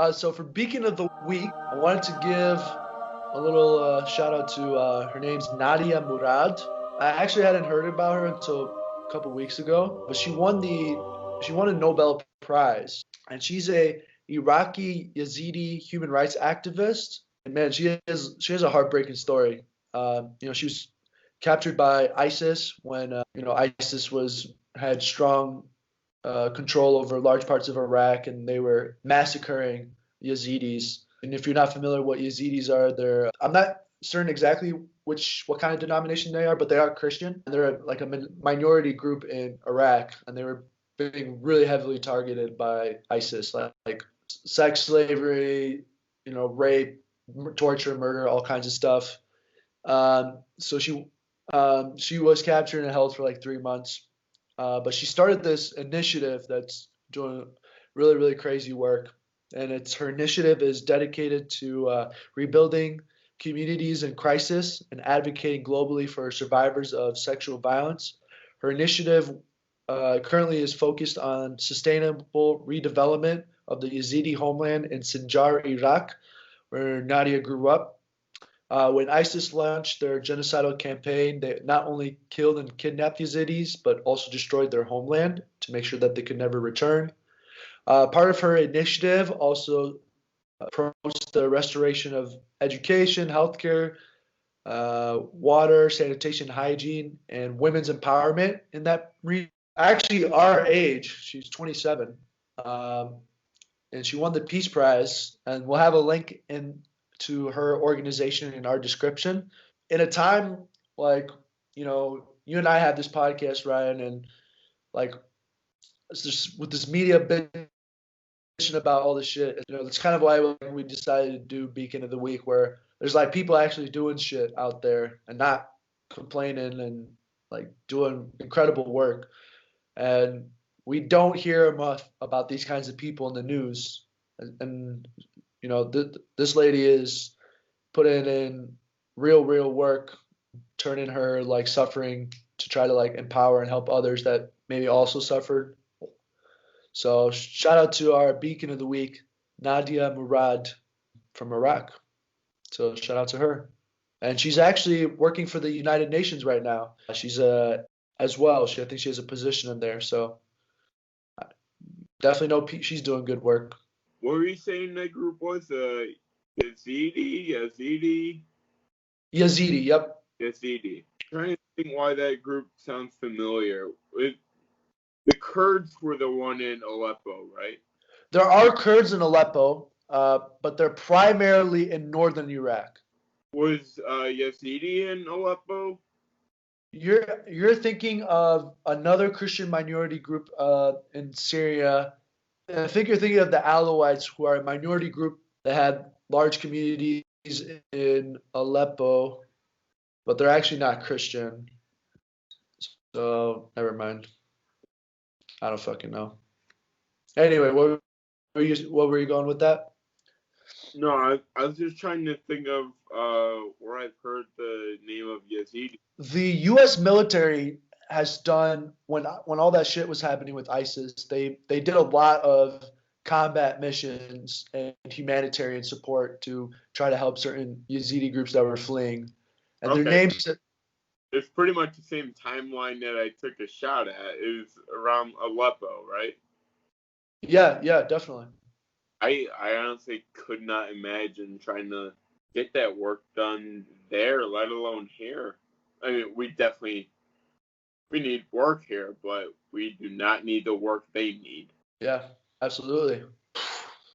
So for Beacon of the Week, I wanted to give a little shout out to her name's Nadia Murad. I actually hadn't heard about her until a couple weeks ago, but she won a Nobel Prize, and she's a Iraqi Yazidi human rights activist. And man, she has a heartbreaking story. She was captured by ISIS when ISIS was had strong control over large parts of Iraq, and they were massacring Yazidis. And if you're not familiar what Yazidis are, I'm not certain exactly what kind of denomination they are, but they are Christian. And they're like a minority group in Iraq, and they were being really heavily targeted by ISIS, like sex slavery, rape, torture, murder, all kinds of stuff. So she was captured and held for like 3 months. But she started this initiative that's doing really, really crazy work. And her initiative is dedicated to rebuilding communities in crisis and advocating globally for survivors of sexual violence. Her initiative currently is focused on sustainable redevelopment of the Yazidi homeland in Sinjar, Iraq, where Nadia grew up. When ISIS launched their genocidal campaign, they not only killed and kidnapped Yazidis, but also destroyed their homeland to make sure that they could never return. Part of her initiative also promotes the restoration of education, healthcare, water, sanitation, hygiene, and women's empowerment in that region. Actually, our age, she's 27, and she won the Peace Prize, and we'll have a link to her organization in our description. In a time like, you and I have this podcast, Ryan, and like it's just with this media bitching about all this shit, that's kind of why we decided to do Beacon of the Week, where there's like people actually doing shit out there and not complaining and like doing incredible work. And we don't hear enough about these kinds of people in the news. And this lady is putting in real work, turning her like suffering to try to like empower and help others that maybe also suffered. So shout out to our Beacon of the Week, Nadia Murad from Iraq. So shout out to her. And she's actually working for the United Nations right now. She's as well. I think she has a position in there. So definitely know she's doing good work. What were you saying that group was? Yazidi? Yazidi, yep. Yazidi. I'm trying to think why that group sounds familiar. The Kurds were the one in Aleppo, right? There are Kurds in Aleppo, but they're primarily in northern Iraq. Was Yazidi in Aleppo? You're thinking of another Christian minority group in Syria. I think you're thinking of the Alawites, who are a minority group that had large communities in Aleppo, but they're actually not Christian. So never mind. I don't fucking know. Anyway, what were you going with that? No, I was just trying to think of where I've heard the name of Yazidi. The U.S. military has done when all that shit was happening with ISIS. They did a lot of combat missions and humanitarian support to try to help certain Yazidi groups that were fleeing. And their names. It's pretty much the same timeline that I took a shot at. It was around Aleppo, right? Yeah, definitely. I honestly could not imagine trying to get that work done there, let alone here. I mean, we need work here, but we do not need the work they need. Yeah, absolutely.